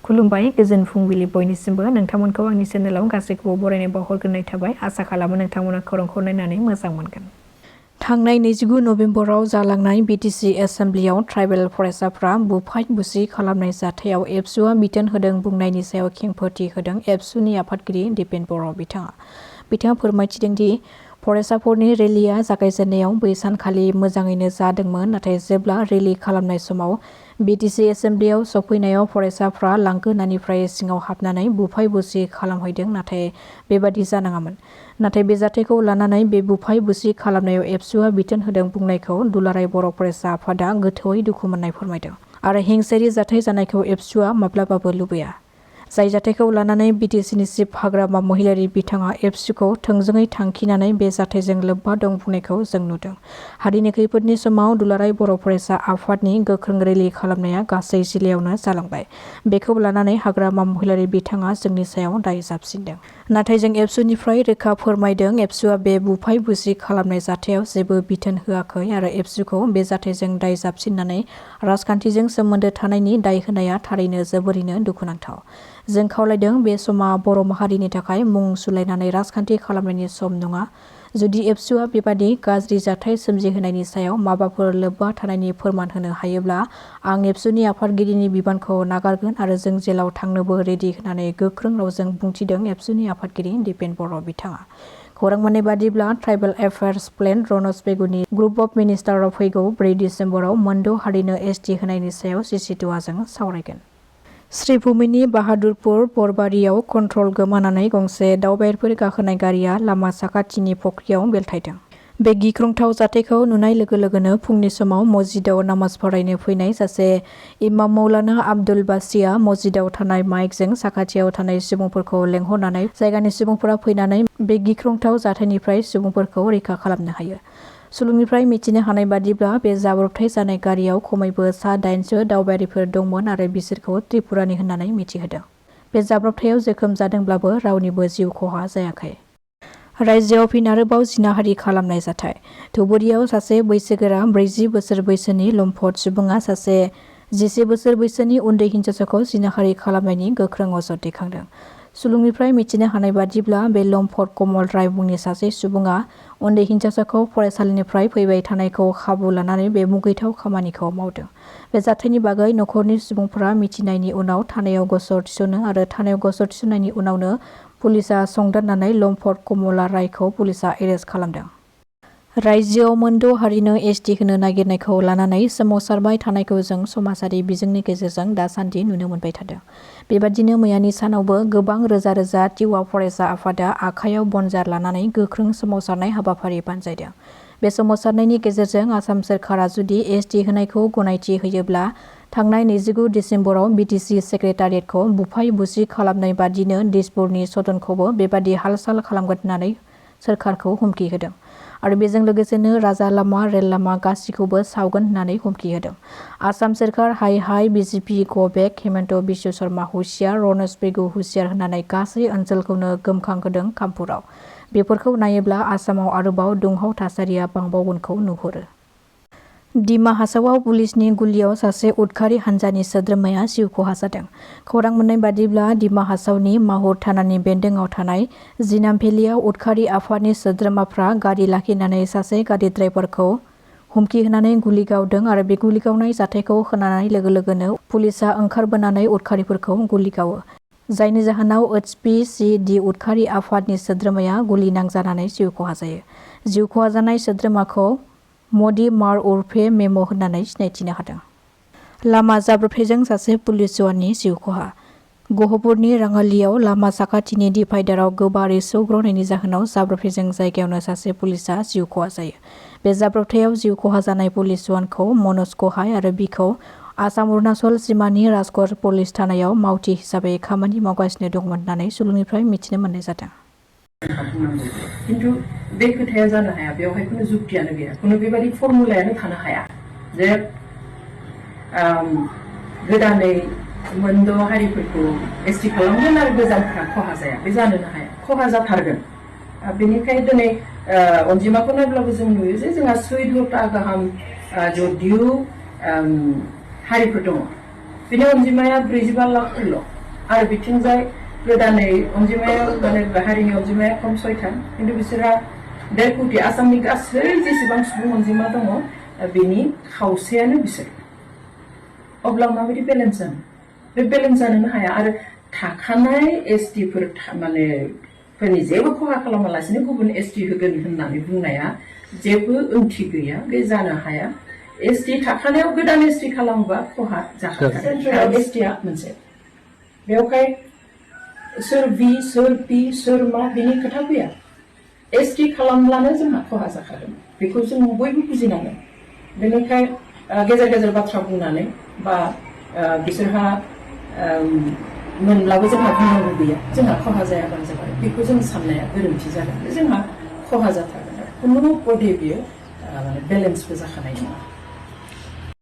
खुलुमबाय गोजोन फुंबिलि बयनिसिमबो नोंथांमोनखौ आंनि चेनेलाव गासैखौबो बरायनाय बावहरग्रोनाय थाबाय आसा खालामो नोंथांमोना खौरांखौ नायनानै मोजां मोनगोन। थांनाय 29 नभेम्बराव जालांनाय BTC एसेम्बलियाव ट्राइबेल फरायसाफ्रा बुफाय बुसि खालामनाय जाथायाव एबसुआ बिथोन होदों बुंनायनि सायाव खेंफोरथि होदों एबसुनि आफादगिरि दिपेन बर' बिथाङा फोरमायथिदों दि फरायसाफोरनि रेलिया जागायजेननायाव बै सानखालि मोजाङैनो जादोंमोन नाथाय जेब्ला रेलि खालामनाय समाव BTC एसेम्बलियाव सफैनायाव फरायसाफ्रा लांगोनानिफ्राय सिङाव हाबनानै बुफाय बुसि खालामहैदों नाथाय बेबादि जानाङामोन। नाथाय बे जाथायखौ लानानै बे बुफाय बुसि खालामनायाव एबसुआ बिथोन होदों बुंनायखौ दुलाराय बर' फरायसा आफादा गोथौयै दुखु मोननाय फोरमायदों आरो हिंसायारि जाथाय जानायखौ एबसुआ माब्लाबाबो लुबैया। जाय जाथायखौ लानानै BTCनि चिफ हाग्रामा महिलारी बिथाङा एबसुखौ थोंजोङै थांखिनानै बे जाथायजों लोब्बा दं बुंनायखौ जों नुदों। हारिनि खैफोदनि समाव दुलाराय बर' फरायसा आफादनि गोख्रों रेलि खालामनाया गासै जिल्लायावनो जालांबाय। बेखौ लानानै हाग्रामा महिलारी बिथाङा जोंनि सायाव दाय जाबसिनदों। नाथाय जों एबसुनिफ्राय रोखा फोरमायदों एबसुआ बे बुफाय बुसि खालामनाय जाथायाव जेबो बिथोन होआखै आरो एबसुखौ बे जाथायजों दाय जाबसिननानै राजखान्थिजों सोमोन्दो थानायनि दाय होनाया थारैनो जोबोरैनो दुखुनांथाव। जों खावलायदों बे समा बर' माहारिनि थाखाय मुं सुलायनानै राजखान्थि खालामनायनि सम नङा। जुदि एबसुआ बेबादि गाज्रि जाथाय सोमजिहोनायनि सायाव माबाफोर लोब्बा थानायनि फोरमान होनो हायोब्ला आं एबसुनि आफादगिरिनि बिबानखौ नागारगोन आरो जों जेलाव थांनोबो रेडि होननानै गोख्रों रावजों बुंथिदों एबसुनि आफादगिरि दिपेन बर' बिथाङा। खौरां मोननाय बादिब्ला ट्राइबेल एफेयार्स प्लेन रनज पेगुनि ग्रुप अफ मिनिस्टारआ फैगौ 4 डिसेम्बराव मोनद' हारिनो ST होनायनि सायाव सिसिटुवाजों सावरायगोन। श्रीभूमिनि बाहादुरपुर बरबारियाव कन्ट्रल गोमानानै गंसे दावबायारिफोर गाखोनाय गारिया लामा साखाथिनि फख्रियाव बेलथायदों। बे गिख्रंथाव जाथायखौ नुनाय लोगो लोगोनो फुंनि समाव मस्जिदाव नामाज फरायनो फैनाय सासे इमाम मौलाना आब्दुल बासिया मस्जिदाव थानाय माइकजों साखाथियाव थानाय सुबुंफोरखौ लेंहरनानै जायगानि सुबुंफोरा फैनानै बे गिख्रंथाव जाथायनिफ्राय सुबुंफोरखौ रैखा खालामनो हायो। सुलुंनिफ्राय मिथिनो हानाय बादिब्ला बे जाब्रबथाय जानाय गारियाव खमैबो सा 8 दावबायारिफोर दंमोन आरो बिसोरखौ त्रिपुरानि होननानै मिथिहोदों। बे जाब्रबथायाव जोखोम जादोंब्लाबो रावनिबो जिउ खहा जायाखै। रायजोआव फिन आरोबाव जिनाहारि खालामनाय जाथाय। धुबुरीयाव सासे बैसोगोरा 40 बोसोर बैसोनि लम्पट सुबुङा सासे 11 बोसोर बैसोनि उन्दै हिनजावसाखौ जिनाहारि खालामनायनि गोख्रों अजद दैखांदों। सुलुंनिफ्राय मिथिनो हानाय बादिब्ला बे लम्पट कमल राय मुंनि सासे सुबुङा उन्दै हिनजावसाखौ फरायसालिनिफ्राय फैबाय थानायखौ खाबु लानानै बे मुगैथाव खामानिखौ मावदों। बे जाथायनि बागै नखरनि सुबुंफोरा मिथिनायनि उनाव थानायाव गसर थिसनो आरो थानायाव गसर थिसननायनि उनावनो पुलिसआ संदाननानै लम्पट कमला रायखौ पुलिसआ एरेस्ट खालामदों। रायजोआव मोनद' हारिनो ST होनो नागिरनायखौ लानानै सोमावसारबाय थानायखौ जों समाजारि बिजोंनि गेजेरजों दासान्दि नुनो मोनबाय थादों। बेबादिनो मैयानि सानावबो गोबां रोजा रोजा टिवा फरायसा आफादा आखायाव बनजार लानानै गोख्रों सोमावसारनाय हाबाफारि बानजायदों। बे सोमावसारनायनि गेजेरजों आसाम सोरखारा जुदि ST होनायखौ गनायथि होयोब्ला थांनाय 29 डिसेम्बराव BTC सेक्रेटारियेटखौ बुफाय बुसि खालामनाय बादिनो दिसपुरनि सदनखौबो बेबादि हाल-साल खालामगोन होननानै सोरखारखौ हुमखि होदों आरो बेजों लोगोसेनो राजा लामा रेल लामा गासिखौबो सावगोन होननानै हुमखि होदों। आसाम सोरखार हाय हाय BJP गो बेक हेमन्त बिश्व शर्मा हुसियार रनज पेगु हुसियार होननानै गासै ओनसोलखौनो गोमखांहोदों कामपुराव। बेफोरखौ नायोब्ला आसामाव आरोबाव दुंहाव थासारिया बांबावगोनखौ नुहुरो। डिमा हासावआव पुलिसनि गुलियाव सासे उदखारि हान्जानि सोद्रोमाया जिउ खहा जादों। खौरां मोननाय बादिब्ला डिमा हासावनि माहुर थानानि बेन्दोंआव थानाय जिनामभेलियाव उदखारि आफादनि सोद्रोमाफ्रा गारि लाखिनानै सासे गारि ड्राइभारखौ हुमखि होनानै गुलि गावदों आरो बे गुलि गावनाय जाथायखौ खोनानाय लोगो लोगोनो पुलिसआ ओंखारबोनानै उदखारिफोरखौ गुलि गावो। जायनि जाहोनाव HPCD उदखारि आफादनि सोद्रोमाया गुलि नांजानानै जिउ खहा जायो। जिउ खहा जानाय सोद्रोमाखौ मदि मार उर्फे मेम' होननानै सिनायथिनो हादों। लामा जाब्रबथायजों सासे पुलिस जवाननि जिउ खहा। गहपुरनि राङालियाव लामा साखाथिनि डिभाइडाराव गोबारै सौग्रावनायनि जाहोनाव जाब्रबथायजों जायगायावनो सासे पुलिसआ जिउ खहा जायो। बे जाब्रबथायाव जिउ खहा जानाय पुलिस जवानखौ मनज गहाय आरो बिखौ आसाम अरुणाचल सिमानि राजगड़ पुलिस थानायाव मावथि हिसाबै खामानि मावगासिनो दंमोन होननानै सुलुंनिफ्राय मिथिनो मोननाय जादों। किन्तु बे खोथाया जानो हाया बेवहाय कुनु जुक्तियानो गैया कुनु बेबादि फर्मुलायानो थानो हाया जे गोदानै मोनद' हारिफोरखौ ST खालामगोन आरो गोजामफ्रा खहा जाया बे जानोनो हाया खहा जाथारगोन। बेनिखाय दिनै अनजिमाखौ नायब्लाबो जों नुयो जे जोंहा 14टा गाहाम जदिउ हारिफोर दङ। बेनि अनजिमाया 45 लाखफोरल'। आरो बिथिंजाय गोदानै अनजिमाया माने हारिनि अनजिमाया खम 6था खिन्थु बिसोरहा 1.5 कोटि आसामनि गासै जेसेबां सुबुं अनजिमा दङ बेनि खावसेयानो बिसोर अब्ला माबायदि बेलेन्स जानो बे बेलेन्स जानोनो हाया आरो थाखानाय एसटि फोर माने फोरनि जेबो खहा खालामालासिनो गुबुन एसटि होगोन होननानै बुंनाया जेबो ओंथि गैया बे जानो हाया एसटि थाखानायाव गोदान एसटि खालामोबा खहा जाखागोन एसटिआ मोनसे बेवहाय सोर भि सोर पि सोर मा बिनि खोथा फैया एसटि खालामब्लानो जोंहा खहा जाखागोन बेखौ जों बयबो बुजिनांगोन बेनिखाय गेजेर गेजेर बाथ्रा बुंनानै बा बिसोरहा मोनब्लाबो जोंहा बुंनांगौ गैया जोंहा खहा जायाबानो जाबाय बेखौ जों साननाया गोरोन्थि जागोन जोंहा खहा जाथारगोन खुनु बदि बियो बेलेन्सबो जाखानाय नङा